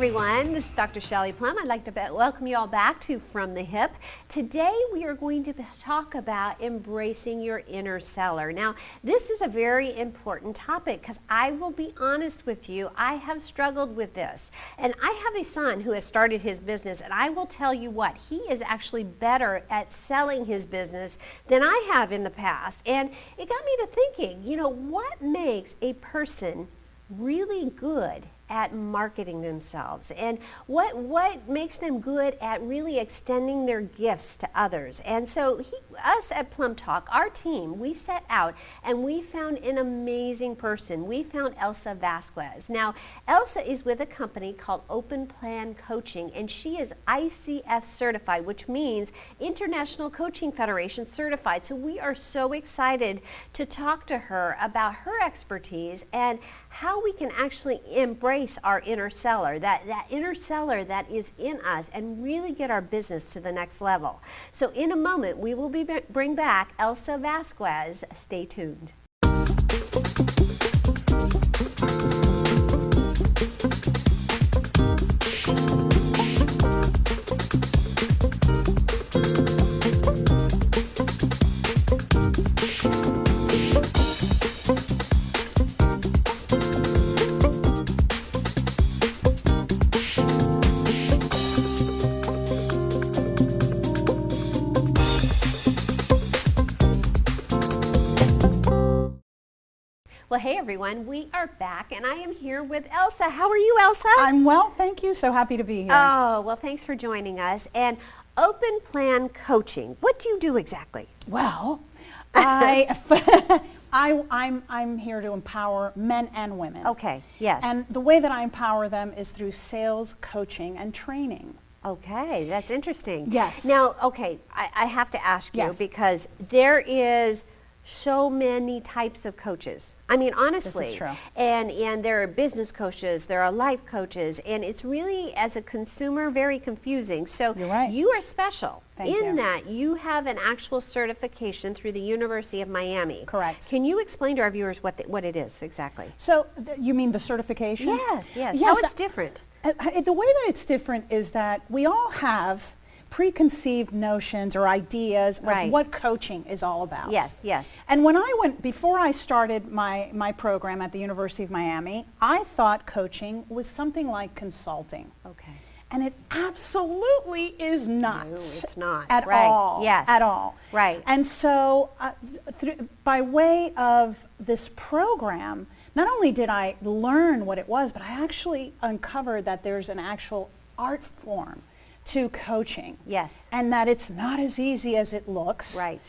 everyone, this is Dr. Shelley Plumb. I'd like to welcome you all back to From the Hip. Today we are going to talk about embracing your inner seller. Now, this is a very important topic because I will be honest with you, I have struggled with this. And I have a son who has started his business, and I will tell you what, he is actually better at selling his business than I have in the past. And it got me to thinking, what makes a person really good at marketing themselves, and what makes them good at really extending their gifts to others. And so us at Plum Talk, our team, we set out and we found an amazing person. We found Elsa Vazquez. Now, Elsa is with a company called Open Plan Coaching, and she is ICF certified, which means International Coaching Federation certified. So we are so excited to talk to her about her expertise and how we can actually embrace our inner seller, that inner seller that is in us, and really get our business to the next level. So in a moment, we will bring back Elsa Vazquez. Stay tuned. Well, hey everyone, we are back and I am here with Elsa. How are you, Elsa? I'm well, thank you. So happy to be here. Oh, well, thanks for joining us. And Open Plan Coaching, what do you do exactly? Well, I'm here to empower men and women. Okay, yes. And the way that I empower them is through sales, coaching, and training. Okay, that's interesting. Yes. Now, okay, I have to ask you, Yes. because there is so many types of coaches. I mean, honestly. This is true. And there are business coaches, there are life coaches, and it's really, as a consumer, very confusing. So You're right. You are special Thank you. that you have an actual certification through the University of Miami. Correct. Can you explain to our viewers what it is exactly? So you mean the certification? Yes. How it's different. The way that it's different is that we all have preconceived notions or ideas Right. of what coaching is all about. Yes. And before I started my program at the University of Miami, I thought coaching was something like consulting. Okay. And it absolutely is not. No, it's not. At Right. all. Yes. At all. Right. And so by way of this program, not only did I learn what it was, but I actually uncovered that there's an actual art form to coaching. Yes. And that it's not as easy as it looks. Right.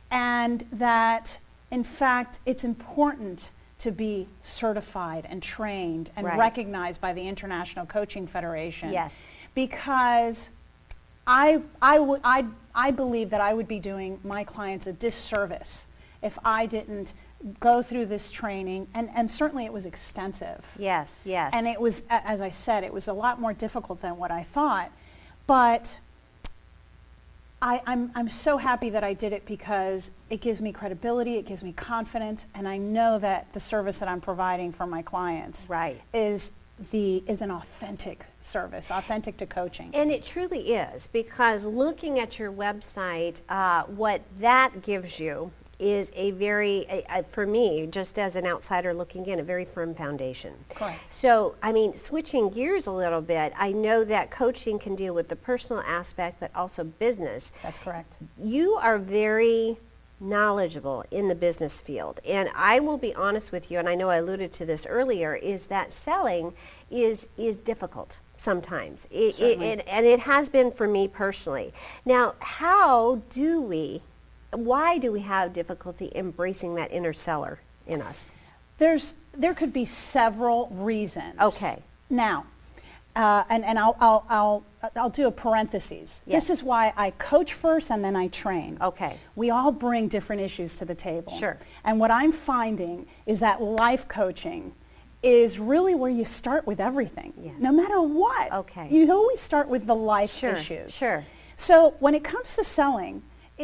And that, in fact, it's important to be certified and trained and Right. recognized by the International Coaching Federation. Yes. Because I believe that I would be doing my clients a disservice if I didn't go through this training, and certainly it was extensive. Yes. And it was, as I said, it was a lot more difficult than what I thought. But I'm so happy that I did it because it gives me credibility, it gives me confidence, and I know that the service that I'm providing for my clients Right. is an authentic service, authentic to coaching. And it truly is, because looking at your website, what that gives you is a very, for me, just as an outsider looking in, a very firm foundation. Correct. So, I mean, switching gears a little bit, I know that coaching can deal with the personal aspect, but also business. That's correct. You are very knowledgeable in the business field. And I will be honest with you, and I know I alluded to this earlier, is that selling is difficult sometimes. And it has been for me personally. Now, why do we have difficulty embracing that inner seller in us? There could be several reasons. Okay. Now, and I'll do a parenthesis. Yes. This is why I coach first and then I train. Okay. We all bring different issues to the table. Sure. And what I'm finding is that life coaching is really where you start with everything. Yes. No matter what. Okay. You always start with the life issues. Sure. So when it comes to selling,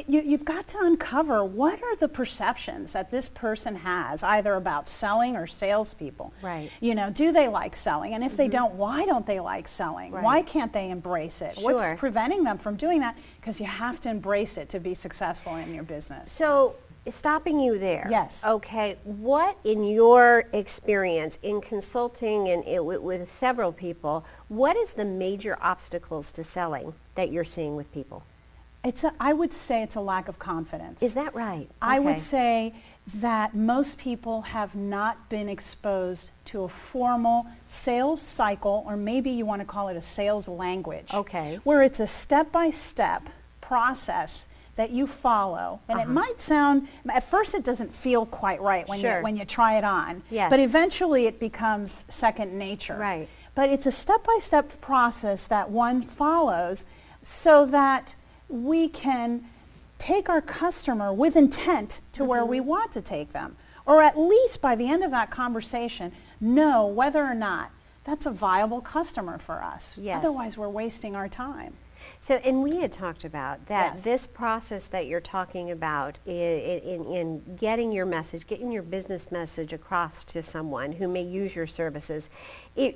you've got to uncover what are the perceptions that this person has, either about selling or salespeople. Right. Do they like selling? And if they don't, why don't they like selling? Right. Why can't they embrace it? Sure. What's preventing them from doing that? Because you have to embrace it to be successful in your business. So, stopping you there. Yes. Okay. What, in your experience in consulting and with several people, what is the major obstacles to selling that you're seeing with people? I would say it's a lack of confidence. Is that right? I would Okay. say that most people have not been exposed to a formal sales cycle, or maybe you want to call it a sales language. Okay. Where it's a step-by-step process that you follow. And it might sound, at first it doesn't feel quite right when, Sure. when you try it on. Yes. But eventually it becomes second nature. Right. But it's a step-by-step process that one follows so that we can take our customer with intent to where we want to take them. Or at least by the end of that conversation, know whether or not that's a viable customer for us. Yes. Otherwise, we're wasting our time. So, and we had talked about that Yes. this process that you're talking about in getting your message, getting your business message across to someone who may use your services,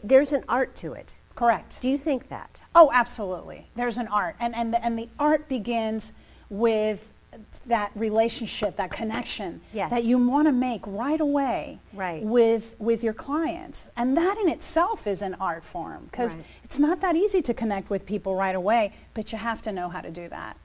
there's an art to it. Correct. Do you think that? Oh, absolutely. There's an art. And the art begins with that relationship, that connection Yes. that you want to make right away Right. with your clients. And that in itself is an art form, because Right. it's not that easy to connect with people right away, but you have to know how to do that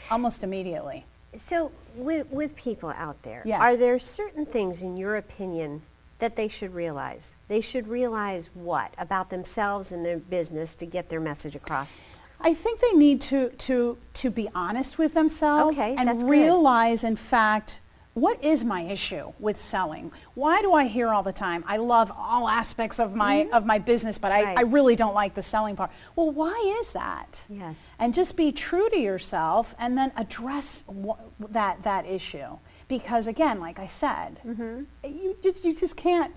almost immediately. So, with people out there, Yes. are there certain things, in your opinion, that they should realize? They should realize what about themselves and their business to get their message across? I think they need to be honest with themselves Okay, and that's good. realize, in fact, what is my issue with selling? Why do I hear all the time, I love all aspects of my business, but Right. I really don't like the selling part? Well, why is that? Yes. And just be true to yourself and then address that issue. Because again, like I said, you just can't.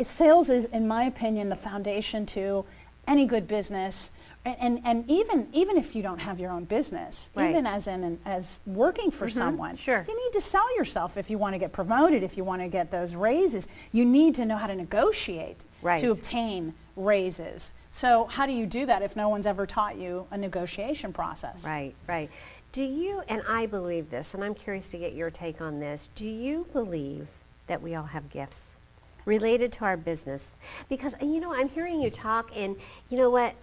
Sales is, in my opinion, the foundation to any good business. And even if you don't have your own business, Right. even as working for someone, Sure. you need to sell yourself if you want to get promoted, if you want to get those raises. You need to know how to negotiate Right. to obtain raises. So how do you do that if no one's ever taught you a negotiation process? Right, right. Do you, and I believe this, and I'm curious to get your take on this, do you believe that we all have gifts related to our business? Because, I'm hearing you talk, and you know what?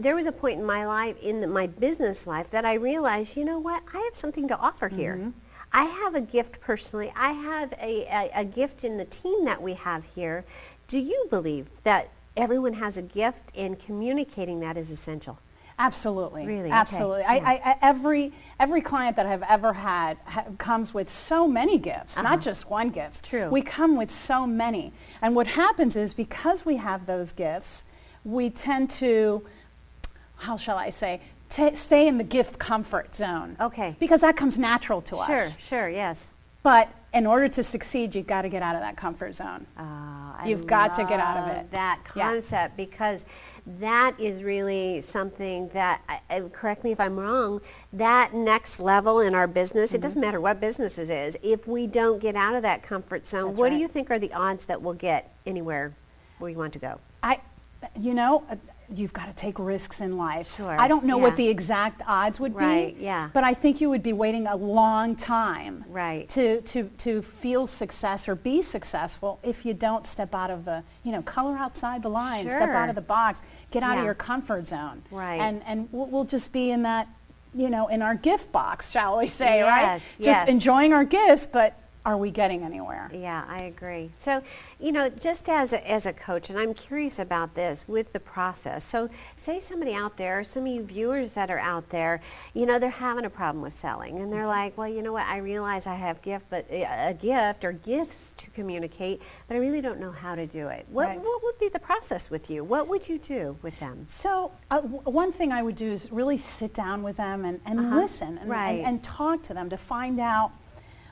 There was a point in my life, my business life, that I realized, you know what? I have something to offer here. I have a gift personally. I have a gift in the team that we have here. Do you believe that everyone has a gift, and communicating that is essential? Absolutely. Really? Okay. Absolutely. Yeah. Every client that I've ever had comes with so many gifts, not just one gift. True. We come with so many. And what happens is, because we have those gifts, we tend to, how shall I say, stay in the gift comfort zone. Okay. Because that comes natural to us. Sure, yes. But in order to succeed, you've got to get out of that comfort zone. You've got to get out of it. That Yeah. concept, because that is really something that, correct me if I'm wrong, that next level in our business, it doesn't matter what business it is, if we don't get out of that comfort zone, That's what do right. you think are the odds that we'll get anywhere where you want to go? You've got to take risks in life. Sure, I don't know yeah. what the exact odds would Right, be, yeah. but I think you would be waiting a long time Right. to feel success or be successful if you don't step out of the, color outside the line, step Sure. out of the box, get out Yeah. of your comfort zone. Right. And we'll just be in that, in our gift box, shall we say, right? Yes, Just yes. enjoying our gifts, but are we getting anywhere? Yeah, I agree. So, just as a coach, and I'm curious about this with the process. So, say somebody out there, some of you viewers that are out there, they're having a problem with selling, and they're like, well, you know what? I realize I have a gift or gifts to communicate, but I really don't know how to do it. What Right. would be the process with you? What would you do with them? So one thing I would do is really sit down with them and listen Right. and talk to them to find out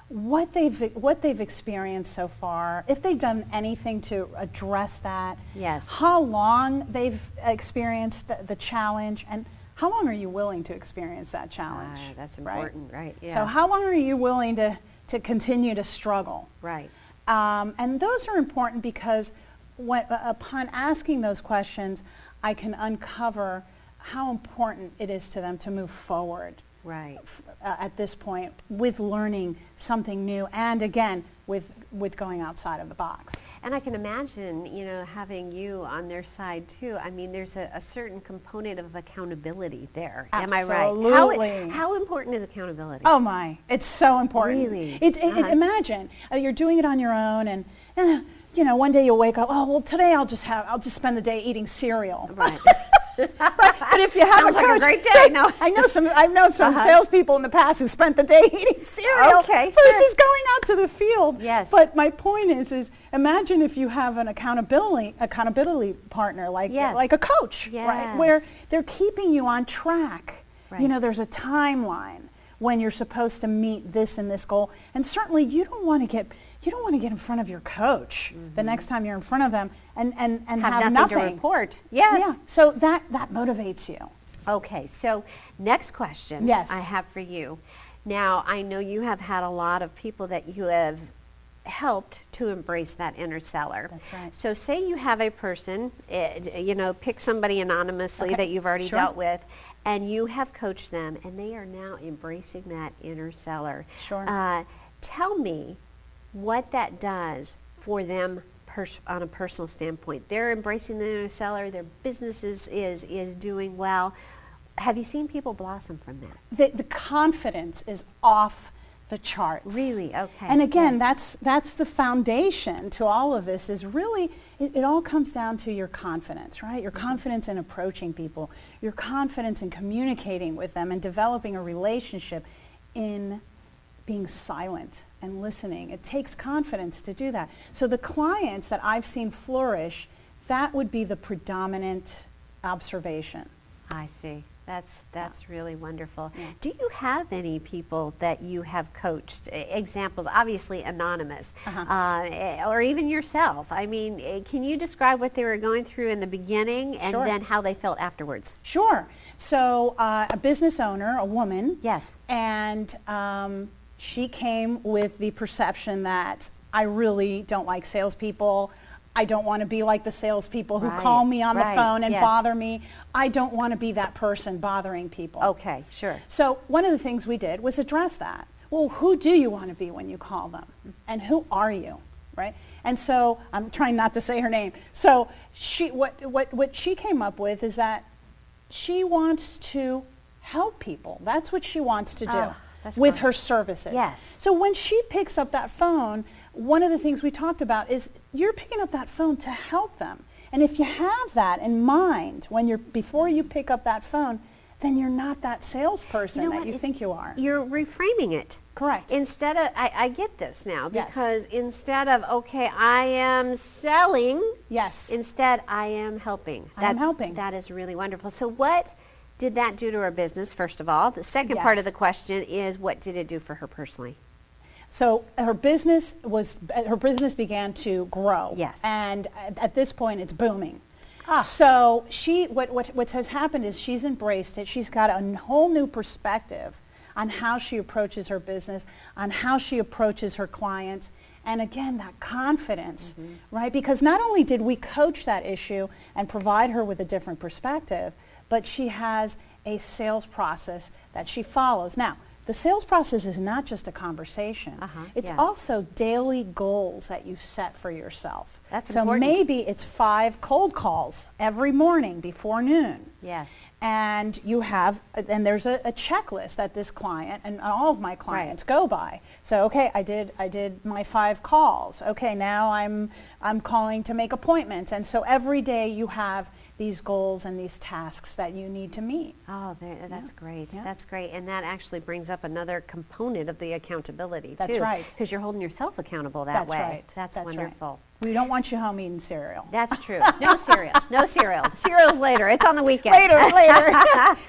what they've experienced so far, if they've done anything to address that, Yes. how long they've experienced the challenge, and how long are you willing to experience that challenge? That's important, right? Yeah. So how long are you willing to continue to struggle? Right. And those are important because upon asking those questions, I can uncover how important it is to them to move forward. Right. At this point, with learning something new, and again, with going outside of the box. And I can imagine, having you on their side too. I mean, there's a certain component of accountability there. Absolutely. Am I right? How important is accountability? Oh my, it's so important. Really? Imagine you're doing it on your own, and one day you'll wake up. Oh well, today I'll just spend the day eating cereal. Right. But if you have Sounds a coach, like a great day. No, I've known some salespeople in the past who spent the day eating cereal Okay, versus going out to the field. Yes. But my point is imagine if you have an accountability partner like a coach, right? Where they're keeping you on track. Right. There's a timeline when you're supposed to meet this and this goal, and certainly you don't want to get in front of your coach the next time you're in front of them and have nothing to report. Yes. Yeah. So that motivates you. Okay. So next question Yes. I have for you. Now, I know you have had a lot of people that you have helped to embrace that inner seller. That's right. So say you have a person, pick somebody anonymously that you've already Sure. dealt with, and you have coached them, and they are now embracing that inner seller. Sure. Tell me what that does for them on a personal standpoint. They're embracing the inner seller. Their business is doing well. Have you seen people blossom from that? The confidence is off the charts. Really? Okay. And again, that's the foundation to all of this. Is really it all comes down to your confidence, right? Your confidence in approaching people, your confidence in communicating with them, and developing a relationship, in being silent and listening. It takes confidence to do that. So the clients that I've seen flourish, that would be the predominant observation. I see. That's really wonderful. Yeah. Do you have any people that you have coached? Examples, obviously anonymous, or even yourself. I mean, can you describe what they were going through in the beginning and Sure. then how they felt afterwards? Sure. So a business owner, a woman, Yes. and she came with the perception that I really don't like salespeople. I don't want to be like the salespeople who call me on the phone and bother me. I don't want to be that person bothering people. Okay, sure. So one of the things we did was address that. Well, who do you want to be when you call them? And who are you, right? And so I'm trying not to say her name. So what she came up with is that she wants to help people. That's what she wants to do with great. her services. Yes. So when she picks up that phone, one of the things we talked about is you're picking up that phone to help them. And if you have that in mind before you pick up that phone, then you're not that salesperson that you think you are. You're reframing it. Correct. Instead of, I get this now, Yes. because instead of, okay, I am selling, Yes. instead I am helping. I am helping. That is really wonderful. So what did that do to her business, first of all? The second part Yes. of the question is, what did it do for her personally? So her business began to grow. Yes. And at this point, it's booming. Ah. So what has happened is she's embraced it. She's got a whole new perspective on how she approaches her business, on how she approaches her clients. And again, that confidence, right? Because not only did we coach that issue and provide her with a different perspective, but she has a sales process that she follows. Now, the sales process is not just a conversation. It's yes. also daily goals that you set for yourself. That's so important. maybe it's 5 cold calls every morning before noon. Yes. And there's a checklist that this client and all of my clients go by. So okay, I did my 5 calls. Okay, now I'm calling to make appointments. And so every day you have these goals and these tasks that you need to meet. Oh, that's great. Yeah. That's great. And that actually brings up another component of the accountability, too. That's right. Because you're holding yourself accountable that That's way. right. That's wonderful. Right. We don't want you home eating cereal. That's true. No cereal. No cereal. Cereal's later. It's on the weekend. Later.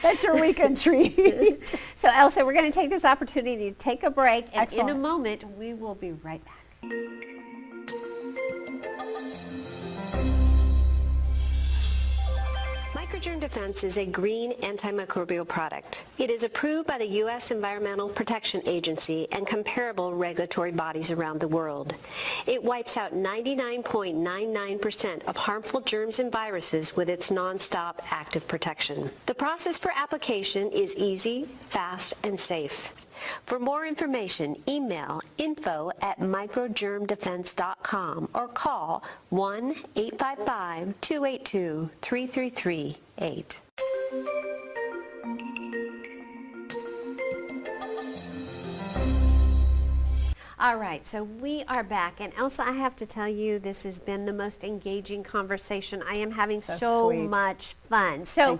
That's your weekend treat. So, Elsa, we're going to take this opportunity to take a break. And Excellent. in a moment, we will be right back. Microgerm Defense is a green antimicrobial product. It is approved by the U.S. Environmental Protection Agency and comparable regulatory bodies around the world. It wipes out 99.99% of harmful germs and viruses with its non-stop active protection. The process for application is easy, fast, and safe. For more information, email info@microgermdefense.com or call 1-855-282-3338. All right, so we are back. And Elsa, I have to tell you, this has been the most engaging conversation. I am having so much fun. So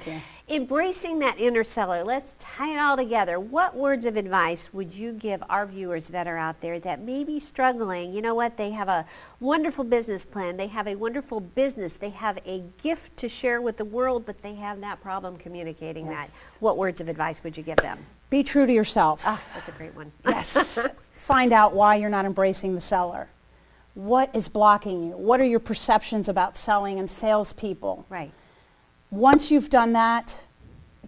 embracing that inner seller, let's tie it all together. What words of advice would you give our viewers that are out there that may be struggling? You know what? They have a wonderful business plan. They have a wonderful business. They have a gift to share with the world, but they have that problem communicating that. What words of advice would you give them? Be true to yourself. Oh, that's a great one. Yes. Find out why you're not embracing the seller. What is blocking you? What are your perceptions about selling and salespeople? Right. Once you've done that,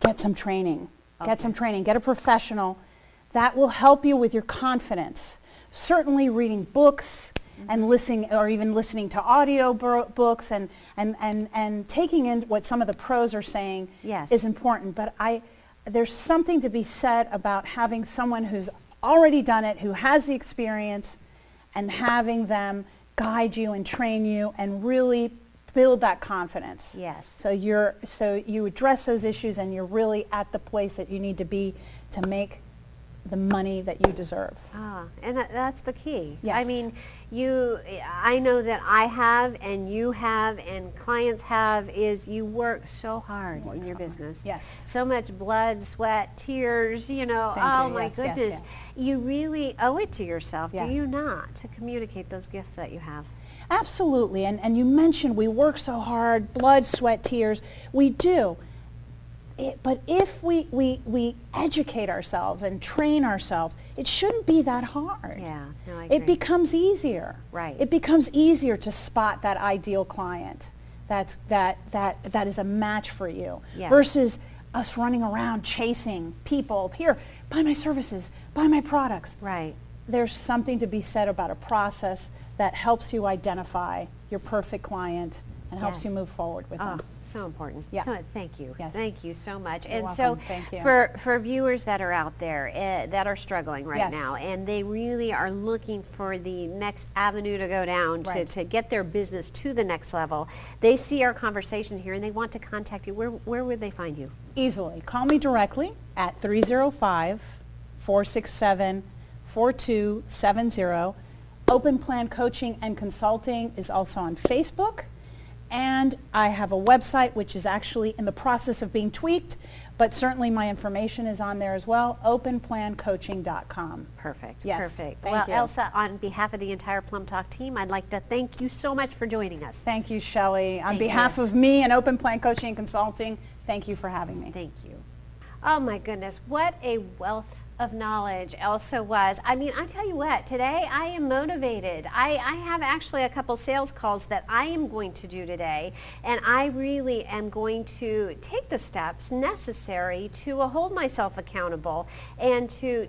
get some training. Get some training. Get a professional. That will help you with your confidence. Certainly reading books and listening, or even listening to audio books and taking in what some of the pros are saying is important. But there's something to be said about having someone who's already done it, who has the experience, and having them guide you and train you and really build that confidence. Yes. So you address those issues and you're really at the place that you need to be to make the money that you deserve. And that's the key. Yes. I mean, I know that I have and you have and clients have, is you work so hard in your business. Yes. So much blood, sweat, tears, you know. My goodness. Yes. You really owe it to yourself, Yes. do you not, to communicate those gifts that you have? Absolutely. And you mentioned we work so hard, blood, sweat, tears. We do. But if we educate ourselves and train ourselves, it shouldn't be that hard. Yeah, no, I agree. It becomes easier. Right. It becomes easier to spot that ideal client that is a match for you, versus us running around chasing people. Here, buy my services, buy my products. Right. There's something to be said about a process that helps you identify your perfect client and helps you move forward with them. So important. Yeah. So, thank you. Yes. Thank you so much. You're and welcome. so Thank you. for viewers that are out there that are struggling right Yes. now, and they really are looking for the next avenue to go down to get their business to the next level, they see our conversation here and they want to contact you. Where would they find you? Easily. Call me directly at 305-467-4270. Open Plan Coaching and Consulting is also on Facebook. And I have a website which is actually in the process of being tweaked, but certainly my information is on there as well, openplancoaching.com. Perfect. Yes. Perfect. Thank you. Elsa, on behalf of the entire Plum Talk team, I'd like to thank you so much for joining us. Thank you, Shelley. On behalf of me and Open Plan Coaching and Consulting, thank you for having me. Thank you. Oh my goodness, what a wealth of knowledge Elsa was. I mean, I tell you what, today I am motivated. I have actually a couple sales calls that I am going to do today, and I really am going to take the steps necessary to hold myself accountable and to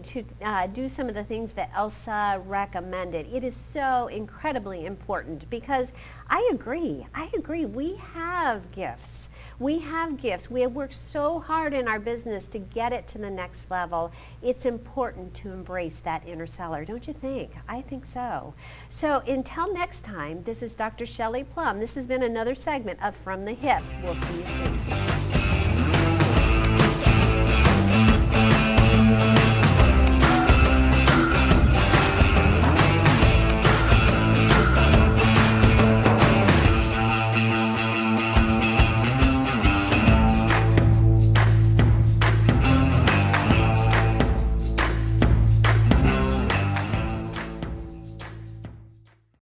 do some of the things that Elsa recommended. It is so incredibly important because I agree. We have gifts. We have gifts. We have worked so hard in our business to get it to the next level. It's important to embrace that inner seller, don't you think? I think so. So until next time, this is Dr. Shelley Plumb. This has been another segment of From the Hip. We'll see you soon.